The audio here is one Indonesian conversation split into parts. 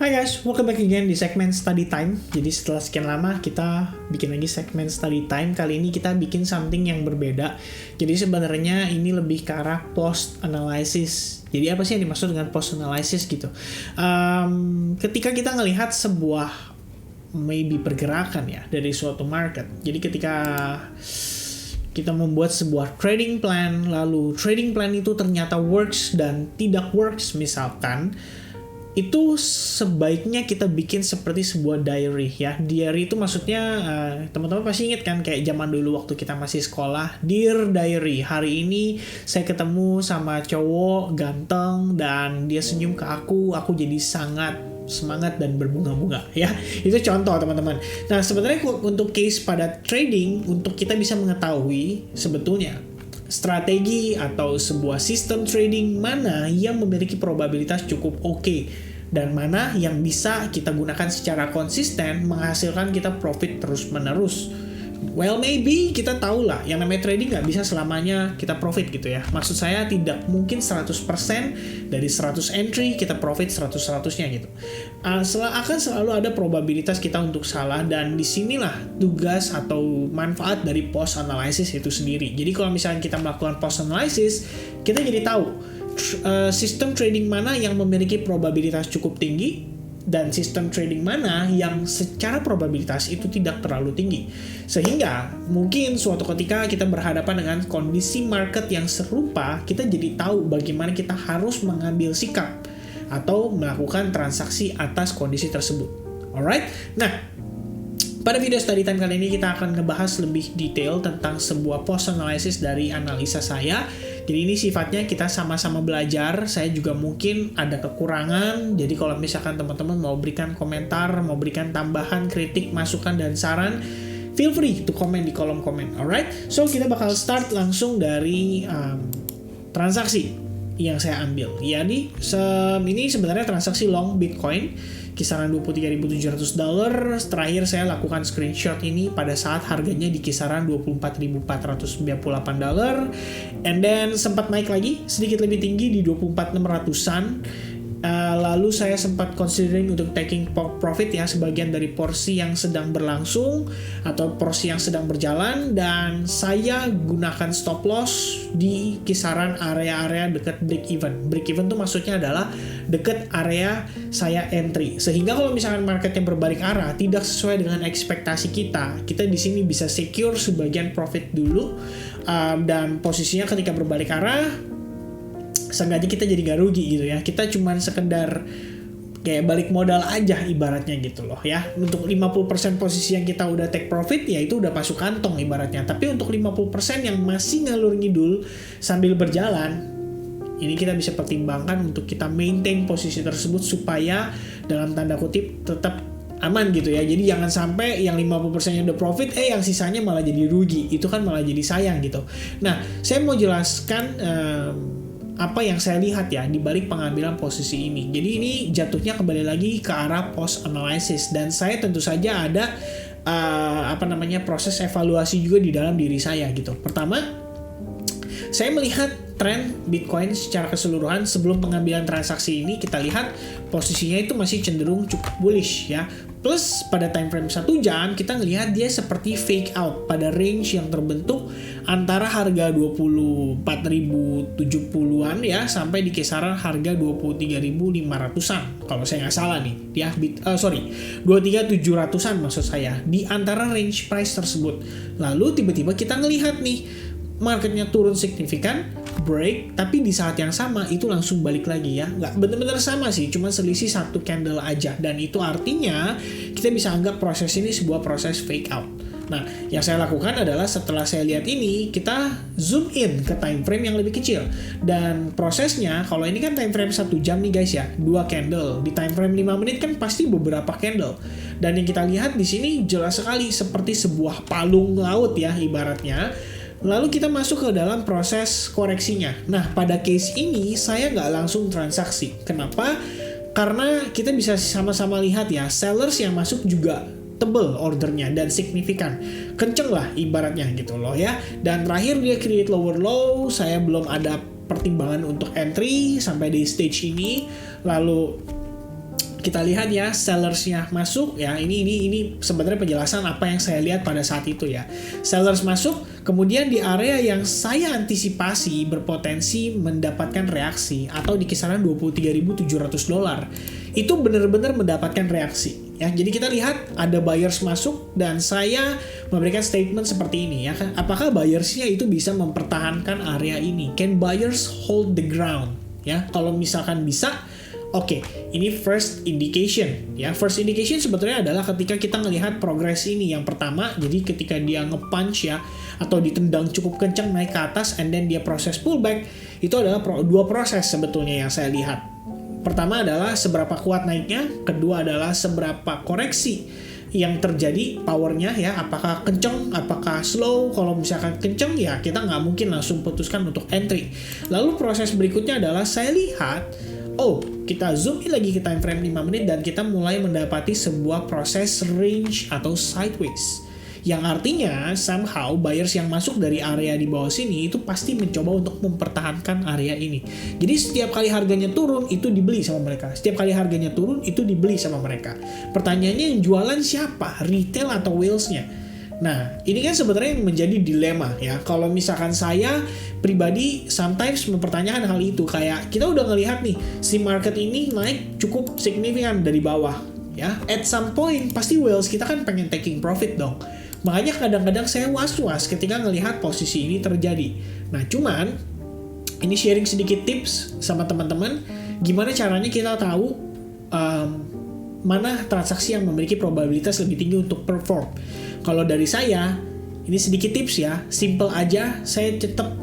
Hai guys, welcome back again di segmen Study Time. Jadi setelah sekian lama kita bikin lagi segmen Study Time. Kali ini kita bikin something yang berbeda. Jadi sebenarnya ini lebih ke arah post analysis. Jadi apa sih yang dimaksud dengan post analysis gitu? Ketika kita ngelihat sebuah maybe pergerakan ya dari suatu market. Jadi ketika kita membuat sebuah trading plan, lalu trading plan itu ternyata works dan tidak works misalkan, itu sebaiknya kita bikin seperti sebuah diary ya. Diary itu maksudnya teman-teman pasti ingat kan kayak zaman dulu waktu kita masih sekolah, Dear Diary, hari ini saya ketemu sama cowok ganteng dan dia senyum ke aku jadi sangat semangat dan berbunga-bunga ya. Itu contoh teman-teman. Nah sebenarnya untuk case pada trading, untuk kita bisa mengetahui sebetulnya strategi atau sebuah sistem trading mana yang memiliki probabilitas cukup oke dan mana yang bisa kita gunakan secara konsisten menghasilkan kita profit terus-menerus. Well, maybe kita tahu lah yang namanya trading nggak bisa selamanya kita profit gitu ya. Maksud saya tidak mungkin 100% dari 100 entry kita profit 100-100-nya gitu. Akan selalu ada probabilitas kita untuk salah, dan disinilah tugas atau manfaat dari post analysis itu sendiri. Jadi kalau misalnya kita melakukan post analysis, kita jadi tahu sistem trading mana yang memiliki probabilitas cukup tinggi dan sistem trading mana yang secara probabilitas itu tidak terlalu tinggi. Sehingga mungkin suatu ketika kita berhadapan dengan kondisi market yang serupa, kita jadi tahu bagaimana kita harus mengambil sikap atau melakukan transaksi atas kondisi tersebut. Alright? Nah, pada video study time kali ini kita akan ngebahas lebih detail tentang sebuah post analysis dari analisa saya. Jadi ini sifatnya kita sama-sama belajar. Saya juga mungkin ada kekurangan. Jadi kalau misalkan teman-teman mau berikan komentar, mau berikan tambahan, kritik, masukan, dan saran, feel free to comment di kolom komen. Alright? So kita bakal start langsung dari transaksi yang saya ambil. Jadi ini sebenarnya transaksi long Bitcoin kisaran $23.700. Terakhir saya lakukan screenshot ini pada saat harganya di kisaran $24.498, and then sempat naik lagi sedikit lebih tinggi di 24.600-an. Lalu saya sempat considering untuk taking profit ya, sebagian dari porsi yang sedang berlangsung atau porsi yang sedang berjalan, dan saya gunakan stop loss di kisaran area-area dekat break even. Break even itu maksudnya adalah dekat area saya entry. Sehingga kalau misalkan marketnya berbalik arah tidak sesuai dengan ekspektasi kita di sini bisa secure sebagian profit dulu, dan posisinya ketika berbalik arah seenggaknya kita jadi gak rugi gitu ya. Kita cuman sekedar kayak balik modal aja ibaratnya gitu loh ya. Untuk 50% posisi yang kita udah take profit ya itu udah masuk kantong ibaratnya. Tapi untuk 50% yang masih ngalur ngidul sambil berjalan, ini kita bisa pertimbangkan untuk kita maintain posisi tersebut supaya dalam tanda kutip tetap aman gitu ya. Jadi jangan sampai yang 50% yang udah profit, yang sisanya malah jadi rugi. Itu kan malah jadi sayang gitu. Nah, saya mau jelaskan apa yang saya lihat ya di balik pengambilan posisi ini. Jadi ini jatuhnya kembali lagi ke arah post analysis, dan saya tentu saja ada proses evaluasi juga di dalam diri saya gitu. Pertama, saya melihat tren Bitcoin secara keseluruhan sebelum pengambilan transaksi ini. Kita lihat posisinya itu masih cenderung cukup bullish ya. Plus pada time frame 1 jam kita ngelihat dia seperti fake out pada range yang terbentuk antara harga 24.070-an ya sampai di kisaran harga 23.500-an kalau saya nggak salah nih ya. 23.700-an maksud saya, di antara range price tersebut. Lalu tiba-tiba kita ngelihat nih marketnya turun signifikan, break, tapi di saat yang sama itu langsung balik lagi ya. Nggak benar-benar sama sih, cuma selisih satu candle aja. Dan itu artinya kita bisa anggap proses ini sebuah proses fake out. Nah, yang saya lakukan adalah setelah saya lihat ini, kita zoom in ke time frame yang lebih kecil. Dan prosesnya, kalau ini kan time frame 1 jam nih guys ya, 2 candle. Di time frame 5 menit kan pasti beberapa candle. Dan yang kita lihat di sini jelas sekali seperti sebuah palung laut ya ibaratnya. Lalu kita masuk ke dalam proses koreksinya. Nah, pada case ini saya nggak langsung transaksi. Kenapa? Karena kita bisa sama-sama lihat ya, sellers yang masuk juga tebel ordernya dan signifikan. Kenceng lah ibaratnya gitu loh ya. Dan terakhir dia create lower low, saya belum ada pertimbangan untuk entry sampai di stage ini. Lalu kita lihat ya sellersnya masuk ya, ini sebenarnya penjelasan apa yang saya lihat pada saat itu ya. Sellers masuk, kemudian di area yang saya antisipasi berpotensi mendapatkan reaksi atau di kisaran $23.700, itu benar-benar mendapatkan reaksi ya. Jadi kita lihat ada buyers masuk dan saya memberikan statement seperti ini ya. Apakah buyersnya itu bisa mempertahankan area ini? Can buyers hold the ground? Ya, kalau misalkan bisa, oke, ini first indication ya. First indication sebetulnya adalah ketika kita melihat progres ini. Yang pertama, jadi ketika dia nge-punch ya, atau ditendang cukup kencang naik ke atas, and then dia proses pullback, itu adalah dua proses sebetulnya yang saya lihat. Pertama adalah seberapa kuat naiknya, kedua adalah seberapa koreksi yang terjadi powernya ya, apakah kenceng, apakah slow. Kalau misalkan kenceng ya kita nggak mungkin langsung putuskan untuk entry. Lalu proses berikutnya adalah saya lihat, kita zoom in lagi ke time frame 5 menit dan kita mulai mendapati sebuah proses range atau sideways. Yang artinya somehow buyers yang masuk dari area di bawah sini itu pasti mencoba untuk mempertahankan area ini. Jadi setiap kali harganya turun itu dibeli sama mereka. Setiap kali harganya turun itu dibeli sama mereka. Pertanyaannya yang jualan siapa? Retail atau whales-nya? Nah, ini kan sebenarnya yang menjadi dilema ya. Kalau misalkan saya pribadi sometimes mempertanyakan hal itu, kayak kita udah ngelihat nih si market ini naik cukup signifikan dari bawah ya. At some point pasti whales kita kan pengen taking profit dong. Makanya kadang-kadang saya was-was ketika ngelihat posisi ini terjadi. Nah, cuman ini sharing sedikit tips sama teman-teman gimana caranya kita tahu mana transaksi yang memiliki probabilitas lebih tinggi untuk perform. Kalau dari saya, ini sedikit tips ya, simple aja, saya tetap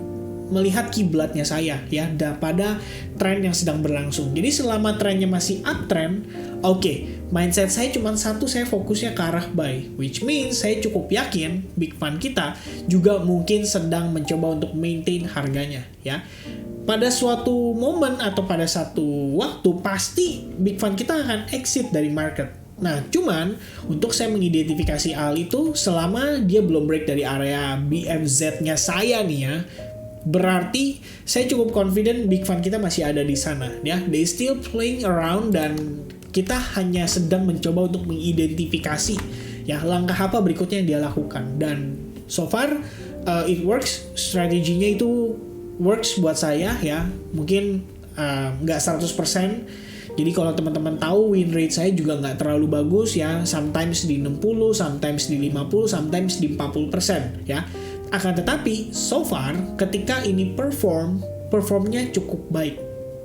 melihat kiblatnya saya ya pada tren yang sedang berlangsung. Jadi selama trennya masih uptrend, mindset saya cuma satu, saya fokusnya ke arah buy, which means saya cukup yakin big fund kita juga mungkin sedang mencoba untuk maintain harganya ya. Pada suatu momen atau pada satu waktu pasti big fund kita akan exit dari market. Nah, cuman untuk saya mengidentifikasi hal itu selama dia belum break dari area BMZ-nya saya nih ya, berarti saya cukup confident big fund kita masih ada di sana ya. They still playing around dan kita hanya sedang mencoba untuk mengidentifikasi ya langkah apa berikutnya yang dia lakukan. Dan so far it works, strateginya itu works buat saya ya. Mungkin nggak 100%. Jadi kalau teman-teman tahu win rate saya juga nggak terlalu bagus ya, sometimes di 60, sometimes di 50, sometimes di 40% ya. Akan tetapi so far ketika ini performnya cukup baik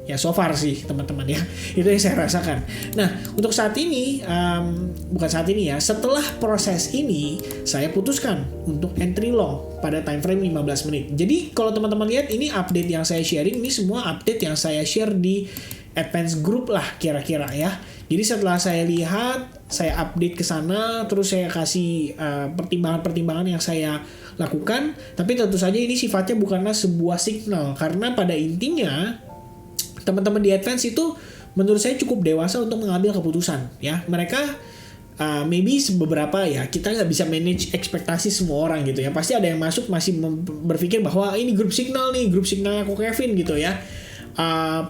ya, so far sih teman-teman ya, itu yang saya rasakan. Nah, untuk saat ini bukan saat ini ya, setelah proses ini saya putuskan untuk entry long pada time frame 15 menit. Jadi kalau teman-teman lihat ini update yang saya sharing, ini semua update yang saya share di advance group lah kira-kira ya. Jadi setelah saya lihat, saya update ke sana, terus saya kasih pertimbangan-pertimbangan yang saya lakukan. Tapi tentu saja ini sifatnya bukanlah sebuah signal, karena pada intinya teman-teman di advance itu menurut saya cukup dewasa untuk mengambil keputusan ya. Mereka maybe beberapa ya, kita nggak bisa manage ekspektasi semua orang gitu ya. Pasti ada yang masuk masih berpikir bahwa ini grup signal nih, grup signalnya Ko Kevin gitu ya.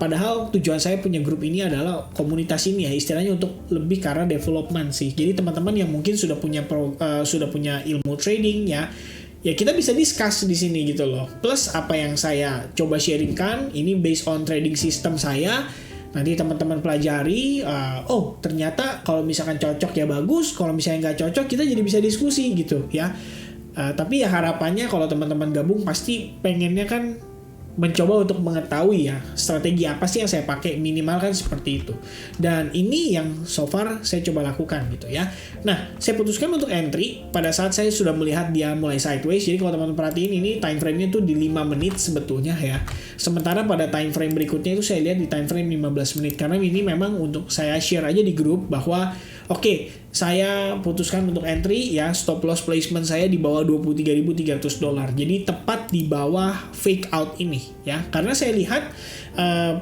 Padahal tujuan saya punya grup ini adalah komunitas ini ya, istilahnya untuk lebih ke arah development sih. Jadi teman-teman yang mungkin sudah punya ilmu trading ya kita bisa discuss di sini gitu loh. Plus apa yang saya coba sharingkan ini based on trading system saya. Nanti teman-teman pelajari, ternyata kalau misalkan cocok ya bagus, kalau misalnya nggak cocok kita jadi bisa diskusi gitu ya. Tapi ya harapannya kalau teman-teman gabung pasti pengennya kan mencoba untuk mengetahui ya strategi apa sih yang saya pakai, minimal kan seperti itu. Dan ini yang so far saya coba lakukan gitu ya. Nah, saya putuskan untuk entry pada saat saya sudah melihat dia mulai sideways. Jadi kalau teman-teman perhatiin ini time frame-nya tuh di 5 menit sebetulnya ya. Sementara pada time frame berikutnya itu saya lihat di time frame 15 menit. Karena ini memang untuk saya share aja di grup bahwa saya putuskan untuk entry ya, stop loss placement saya di bawah $23.300. Jadi tepat di bawah fake out ini ya. Karena saya lihat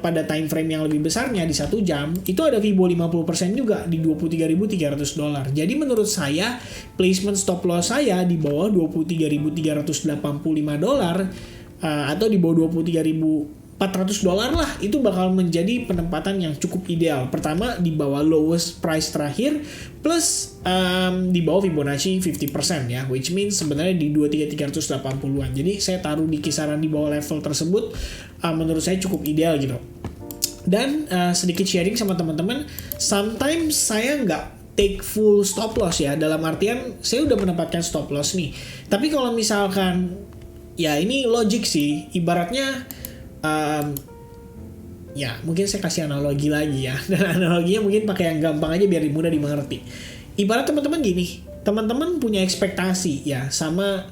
pada time frame yang lebih besarnya di 1 jam itu ada Fibo 50% juga di $23.300. Jadi menurut saya placement stop loss saya di bawah $23.385 atau di bawah 23.400 $400 lah, itu bakal menjadi penempatan yang cukup ideal. Pertama di bawah lowest price terakhir, plus di bawah Fibonacci 50% ya, which means sebenarnya di 23.380-an. Jadi saya taruh di kisaran di bawah level tersebut, menurut saya cukup ideal gitu. Dan sedikit sharing sama teman-teman, sometimes saya nggak take full stop loss ya, dalam artian saya udah menempatkan stop loss nih. Tapi kalau misalkan, ya ini logik sih, ibaratnya ya mungkin saya kasih analogi lagi ya, dan analoginya mungkin pakai yang gampang aja biar mudah dimengerti. Ibarat teman-teman gini, teman-teman punya ekspektasi ya sama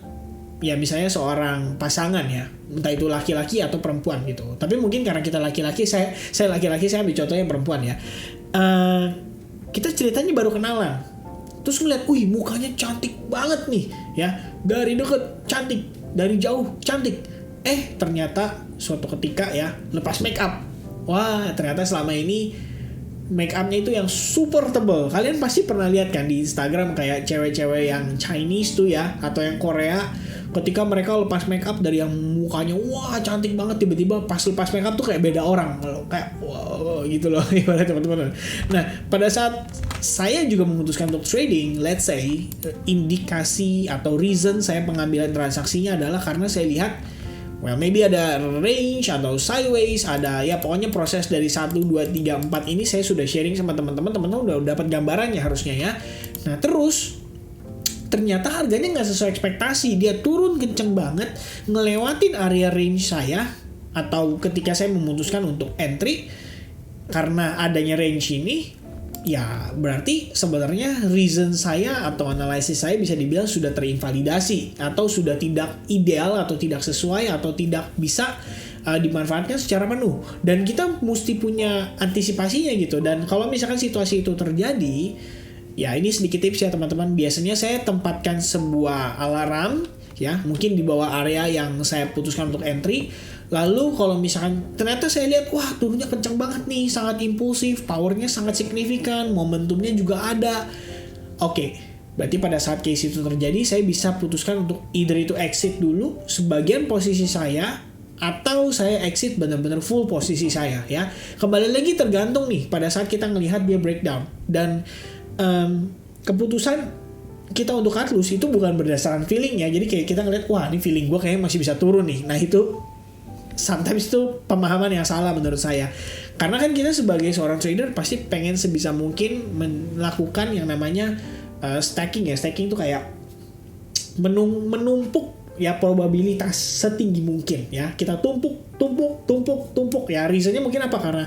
ya misalnya seorang pasangan ya, entah itu laki-laki atau perempuan gitu. Tapi mungkin karena kita laki-laki, saya laki-laki, saya ambil contohnya perempuan ya. Kita ceritanya baru kenalan, terus ngeliat, wih mukanya cantik banget nih ya, dari deket cantik, dari jauh cantik. Ternyata suatu ketika ya lepas make up, wah ternyata selama ini make upnya itu yang super tebal. Kalian pasti pernah lihat kan di Instagram kayak cewek-cewek yang Chinese tuh ya, atau yang Korea, ketika mereka lepas make up dari yang mukanya wah cantik banget, tiba-tiba pas lepas make up tuh kayak beda orang, kayak wow gitu loh ibarat teman-teman. Nah pada saat saya juga memutuskan untuk trading, let's say indikasi atau reason saya pengambilan transaksinya adalah karena saya lihat, well maybe ada range atau sideways, ada ya pokoknya proses dari 1, 2, 3, 4 ini saya sudah sharing sama teman-teman udah dapat gambarannya harusnya ya. Nah terus ternyata harganya nggak sesuai ekspektasi, dia turun kenceng banget, ngelewatin area range saya, atau ketika saya memutuskan untuk entry karena adanya range ini, ya berarti sebenarnya reason saya atau analisis saya bisa dibilang sudah terinvalidasi, atau sudah tidak ideal, atau tidak sesuai, atau tidak bisa dimanfaatkan secara penuh. Dan kita mesti punya antisipasinya gitu. Dan kalau misalkan situasi itu terjadi, ya ini sedikit tips ya teman-teman. Biasanya saya tempatkan sebuah alarm ya, mungkin di bawah area yang saya putuskan untuk entry. Lalu kalau misalkan ternyata saya lihat, wah turunnya kencang banget nih, sangat impulsif, powernya sangat signifikan, momentumnya juga ada. Oke, berarti pada saat case itu terjadi, saya bisa putuskan untuk either itu exit dulu sebagian posisi saya, atau saya exit benar-benar full posisi saya ya. Kembali lagi tergantung nih pada saat kita ngelihat dia breakdown. Dan keputusan kita untuk cut loss itu bukan berdasarkan feeling ya. Jadi kayak kita ngeliat, wah ini feeling gue kayaknya masih bisa turun nih. Nah itu sometimes itu pemahaman yang salah menurut saya. Karena kan kita sebagai seorang trader pasti pengen sebisa mungkin melakukan yang namanya stacking ya. Stacking itu kayak menumpuk ya probabilitas setinggi mungkin ya. Kita tumpuk ya. Reasonnya mungkin apa? Karena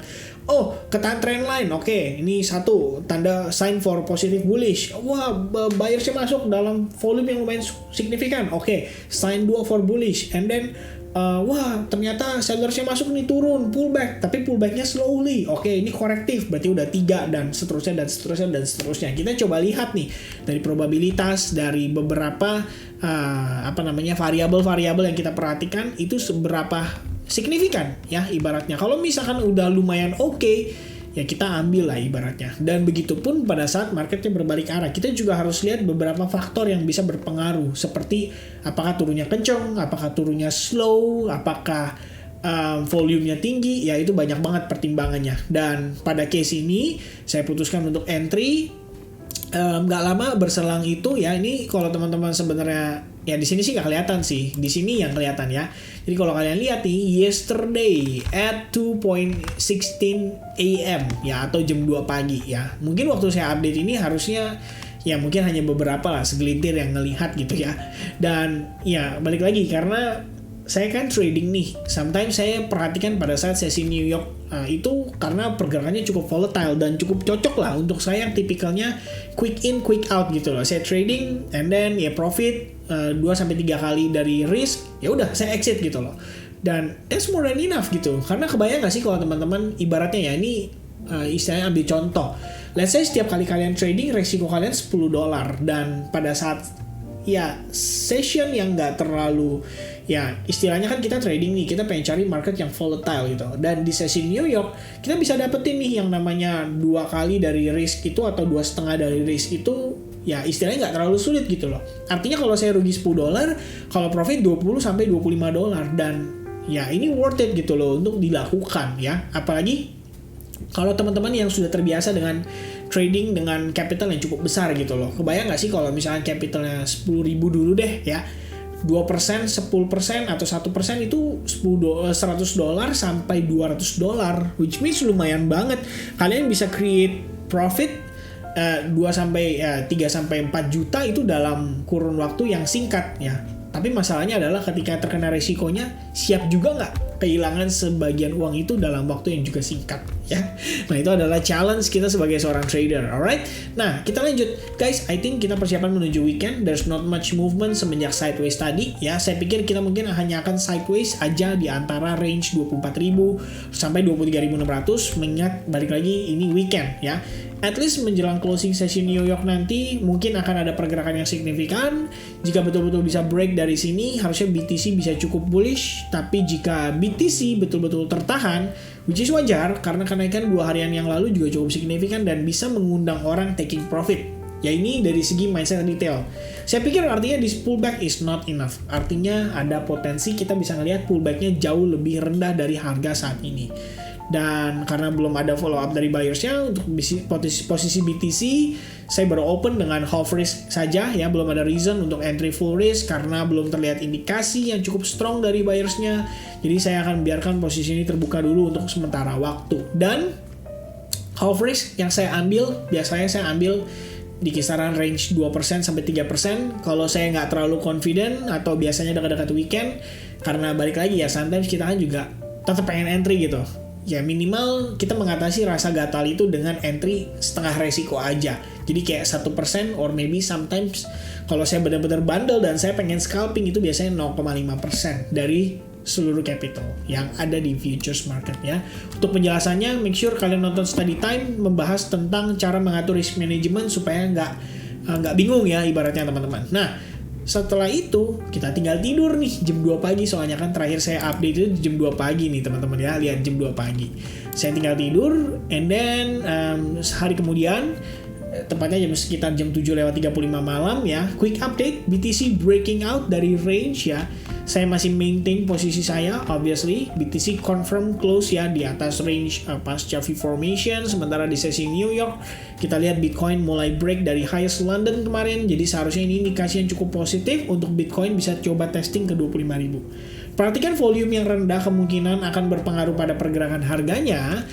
ketahan trend line. Oke, ini satu tanda sign for positive bullish. Wah, buyersnya masuk dalam volume yang lumayan signifikan. Oke, sign 2 for bullish. And then wah ternyata sellersnya masuk nih, turun, pullback, tapi pullbacknya slowly. Oke, ini korektif, berarti udah 3 dan seterusnya. Kita coba lihat nih dari probabilitas, dari beberapa variabel-variabel yang kita perhatikan itu seberapa signifikan ya ibaratnya. Kalau misalkan udah lumayan oke, ya kita ambil lah ibaratnya. Dan begitupun pada saat marketnya berbalik arah, kita juga harus lihat beberapa faktor yang bisa berpengaruh, seperti apakah turunnya kencang, apakah turunnya slow, apakah volumenya tinggi. Ya itu banyak banget pertimbangannya. Dan pada case ini saya putuskan untuk entry. Nggak lama berselang itu ya, ini kalau teman-teman sebenarnya ya di sini sih nggak kelihatan sih, di sini yang kelihatan ya. Jadi kalau kalian lihat nih, yesterday at 2:16 AM ya, atau jam 2 pagi ya. Mungkin waktu saya update ini harusnya ya mungkin hanya beberapa lah, segelintir yang ngelihat gitu ya. Dan ya balik lagi, karena saya kan trading nih, sometimes saya perhatikan pada saat sesi New York itu karena pergerakannya cukup volatile dan cukup cocok lah untuk saya yang tipikalnya quick in quick out gitu loh. Saya trading and then ya profit 2-3 kali dari risk, ya udah saya exit gitu loh. Dan that's more than enough gitu. Karena kebayang gak sih kalau teman-teman ibaratnya ya, ini istilahnya ambil contoh, let's say setiap kali kalian trading resiko kalian $10, dan pada saat ya session yang nggak terlalu, ya istilahnya kan kita trading nih, kita pengen cari market yang volatile gitu, dan di sesi New York kita bisa dapetin nih yang namanya 2 kali dari risk itu atau 2,5 dari risk itu, ya istilahnya nggak terlalu sulit gitu loh. Artinya kalau saya rugi $10, kalau profit $20-25, dan ya ini worth it gitu loh untuk dilakukan ya. Apalagi kalau teman-teman yang sudah terbiasa dengan trading dengan capital yang cukup besar gitu loh. Kebayang nggak sih kalau misalnya capitalnya 10.000 dulu deh ya, 2%, 10% atau 1% itu $100 sampai $200, which means lumayan banget. Kalian bisa create profit 3 sampai 4 juta itu dalam kurun waktu yang singkat ya. Tapi masalahnya adalah ketika terkena resikonya, siap juga nggak kehilangan sebagian uang itu dalam waktu yang juga singkat ya. Nah itu adalah challenge kita sebagai seorang trader, alright. Nah kita lanjut guys, I think kita persiapan menuju weekend. There's not much movement semenjak sideways tadi ya. Saya pikir kita mungkin hanya akan sideways aja di antara range 24.000 sampai 23.600, mengingat balik lagi ini weekend ya. At least menjelang closing session New York nanti mungkin akan ada pergerakan yang signifikan. Jika betul-betul bisa break dari sini, harusnya BTC bisa cukup bullish. Tapi jika BTC betul-betul tertahan, which is wajar karena kenaikan 2 harian yang lalu juga cukup signifikan dan bisa mengundang orang taking profit. Ya ini dari segi mindset detail. Saya pikir artinya this pullback is not enough. Artinya ada potensi kita bisa ngelihat pullbacknya jauh lebih rendah dari harga saat ini. Dan karena belum ada follow up dari buyersnya untuk posisi BTC, saya baru open dengan half risk saja ya, belum ada reason untuk entry full risk karena belum terlihat indikasi yang cukup strong dari buyersnya. Jadi saya akan biarkan posisi ini terbuka dulu untuk sementara waktu. Dan half risk yang saya ambil, biasanya saya ambil di kisaran range 2% sampai 3%. Kalau saya nggak terlalu confident atau biasanya dekat-dekat weekend, karena balik lagi ya, sometimes kita kan juga tetap pengen entry gitu. Ya minimal kita mengatasi rasa gatal itu dengan entry setengah resiko aja. Jadi kayak 1% or maybe sometimes kalau saya benar-benar bandel dan saya pengen scalping itu biasanya 0,5% dari seluruh capital yang ada di futures market ya. Untuk penjelasannya make sure kalian nonton study time membahas tentang cara mengatur risk management supaya nggak bingung ya ibaratnya teman-teman. Nah setelah itu kita tinggal tidur nih jam 2 pagi, soalnya kan terakhir saya update itu jam 2 pagi nih teman-teman ya, lihat jam 2 pagi saya tinggal tidur, and then sehari kemudian tepatnya sekitar jam 7:35 malam ya, quick update BTC breaking out dari range ya. Saya masih maintain posisi saya, obviously BTC confirm close ya di atas range pasca V formation. Sementara di sesi New York kita lihat Bitcoin mulai break dari highest London kemarin, jadi seharusnya ini indikasi yang cukup positif untuk Bitcoin bisa coba testing ke 25.000. Perhatikan volume yang rendah kemungkinan akan berpengaruh pada pergerakan harganya.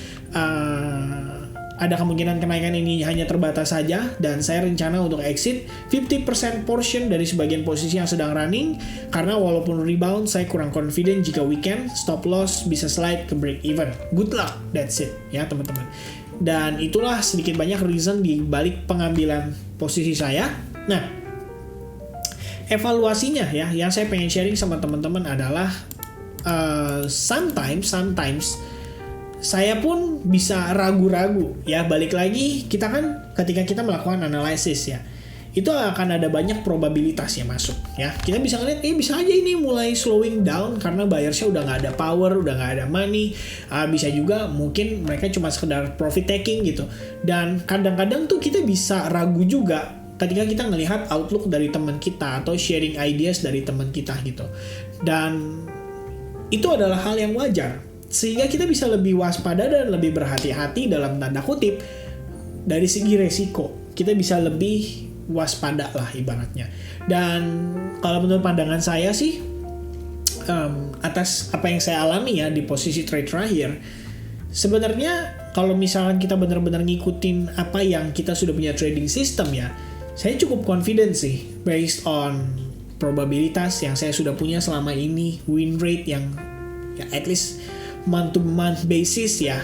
Ada kemungkinan kenaikan ini hanya terbatas saja, dan saya rencana untuk exit 50% portion dari sebagian posisi yang sedang running, karena walaupun rebound saya kurang confident jika weekend stop loss bisa slide ke break even. Good luck, that's it ya teman-teman. Dan itulah sedikit banyak reason di balik pengambilan posisi saya. Nah, evaluasinya ya, yang saya pengen sharing sama teman-teman adalah sometimes saya pun bisa ragu-ragu ya. Balik lagi kita kan ketika kita melakukan analisis ya, itu akan ada banyak probabilitas yang masuk ya. Kita bisa ngeliat bisa aja ini mulai slowing down karena buyersnya udah nggak ada power, udah nggak ada money. Bisa juga mungkin mereka cuma sekedar profit taking gitu. Dan kadang-kadang tuh kita bisa ragu juga ketika kita ngelihat outlook dari teman kita atau sharing ideas dari teman kita gitu. Dan itu adalah hal yang wajar, sehingga kita bisa lebih waspada dan lebih berhati-hati dalam tanda kutip dari segi resiko. Kita bisa lebih waspada lah ibaratnya. Dan kalau menurut pandangan saya sih, atas apa yang saya alami ya di posisi trade terakhir, sebenarnya kalau misalkan kita benar-benar ngikutin apa yang kita sudah punya trading system ya, saya cukup confident sih based on probabilitas yang saya sudah punya selama ini, win rate yang ya at least month to month basis ya,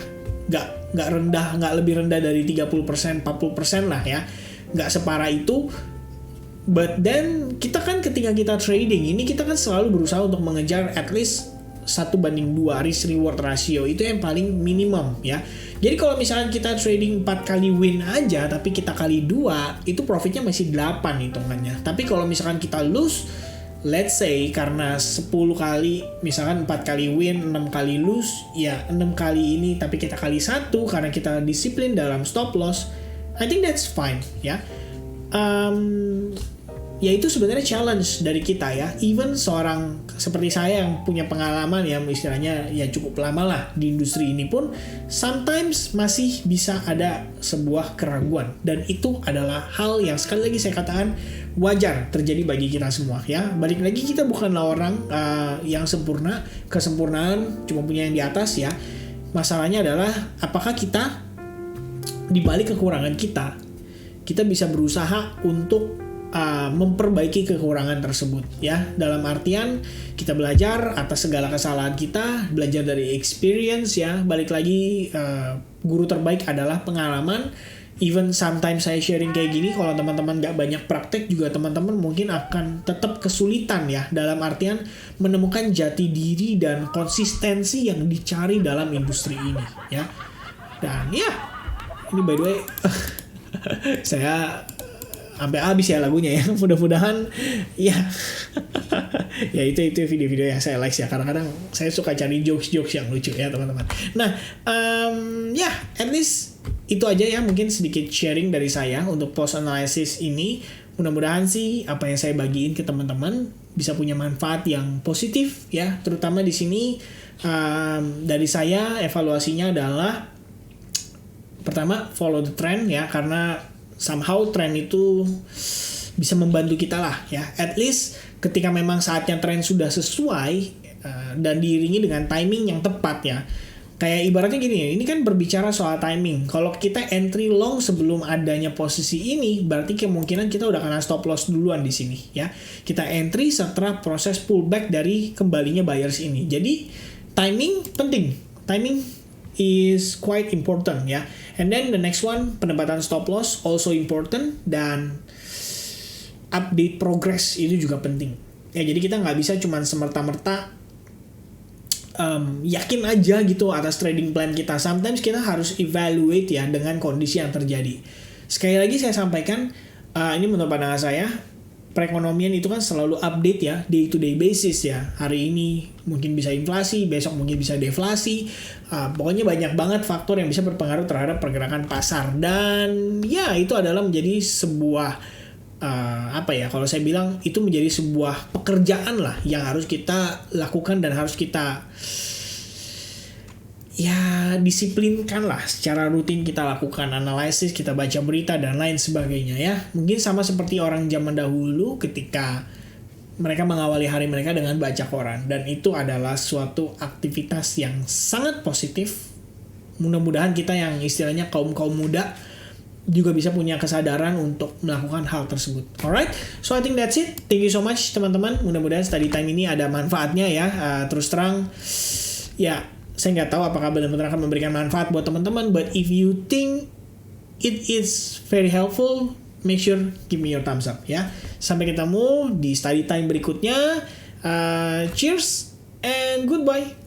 nggak rendah, nggak lebih rendah dari 30%, 40% lah ya, nggak separah itu. But then kita kan ketika kita trading ini kita kan selalu berusaha untuk mengejar at least 1:2 risk reward ratio, itu yang paling minimum ya. Jadi kalau misalnya kita trading 4 kali win aja tapi kita kali 2, itu profitnya masih 8 hitungannya. Tapi kalau misalkan kita lose, let's say karena 10 kali, misalkan 4 kali win, 6 kali lose, ya 6 kali ini tapi kita kali 1 karena kita disiplin dalam stop loss, I think that's fine ya. ya itu sebenarnya challenge dari kita ya. Even seorang seperti saya yang punya pengalaman ya istilahnya ya cukup lama lah di industri ini pun sometimes masih bisa ada sebuah keraguan, dan itu adalah hal yang sekali lagi saya katakan wajar terjadi bagi kita semua ya. Balik lagi, kita bukanlah orang yang sempurna, kesempurnaan cuma punya yang di atas ya. Masalahnya adalah apakah kita di balik kekurangan kita bisa berusaha untuk memperbaiki kekurangan tersebut ya. Dalam artian kita belajar atas segala kesalahan kita, belajar dari experience ya. Balik lagi, guru terbaik adalah pengalaman. Even sometimes saya sharing kayak gini, kalau teman-teman gak banyak praktek juga teman-teman mungkin akan tetap kesulitan ya, dalam artian menemukan jati diri dan konsistensi yang dicari dalam industri ini ya. Dan ya, ini by the way saya sampai habis ya lagunya ya. Mudah-mudahan ya ya itu video-video yang saya like ya. Kadang-kadang saya suka cari jokes-jokes yang lucu ya teman-teman. Nah ya at least itu aja ya, mungkin sedikit sharing dari saya untuk post analysis ini. Mudah-mudahan sih apa yang saya bagiin ke teman-teman bisa punya manfaat yang positif ya. Terutama di sini dari saya evaluasinya adalah pertama follow the trend ya, karena somehow tren itu bisa membantu kita lah ya. At least ketika memang saatnya tren sudah sesuai dan diiringi dengan timing yang tepat ya. Kayak ibaratnya gini ya, ini kan berbicara soal timing. Kalau kita entry long sebelum adanya posisi ini, berarti kemungkinan kita udah kena stop loss duluan di sini ya. Kita entry setelah proses pullback dari kembalinya buyers ini. Jadi timing penting. Timing is quite important ya. And then the next one, penempatan stop loss also important, dan update progress itu juga penting. Ya, jadi kita nggak bisa cuma semerta-merta yakin aja gitu atas trading plan kita. Sometimes kita harus evaluate ya dengan kondisi yang terjadi. Sekali lagi saya sampaikan, ini menurut pandangan saya, perekonomian itu kan selalu update ya, day to day basis ya. Hari ini mungkin bisa inflasi, besok mungkin bisa deflasi. Pokoknya banyak banget faktor yang bisa berpengaruh terhadap pergerakan pasar. Dan ya itu adalah menjadi sebuah kalau saya bilang itu menjadi sebuah pekerjaan lah yang harus kita lakukan dan harus kita ya disiplinkan lah, secara rutin kita lakukan analisis, kita baca berita dan lain sebagainya ya. Mungkin sama seperti orang zaman dahulu ketika mereka mengawali hari mereka dengan baca koran, dan itu adalah suatu aktivitas yang sangat positif. Mudah-mudahan kita yang istilahnya kaum muda juga bisa punya kesadaran untuk melakukan hal tersebut. Alright, so I think that's it. Thank you so much teman-teman. Mudah-mudahan study time ini ada manfaatnya ya. Terus terang, ya saya nggak tahu apakah benar-benar akan memberikan manfaat buat teman-teman. But if you think it is very helpful, make sure give me your thumbs up ya. Sampai ketemu di study time berikutnya. Cheers and goodbye.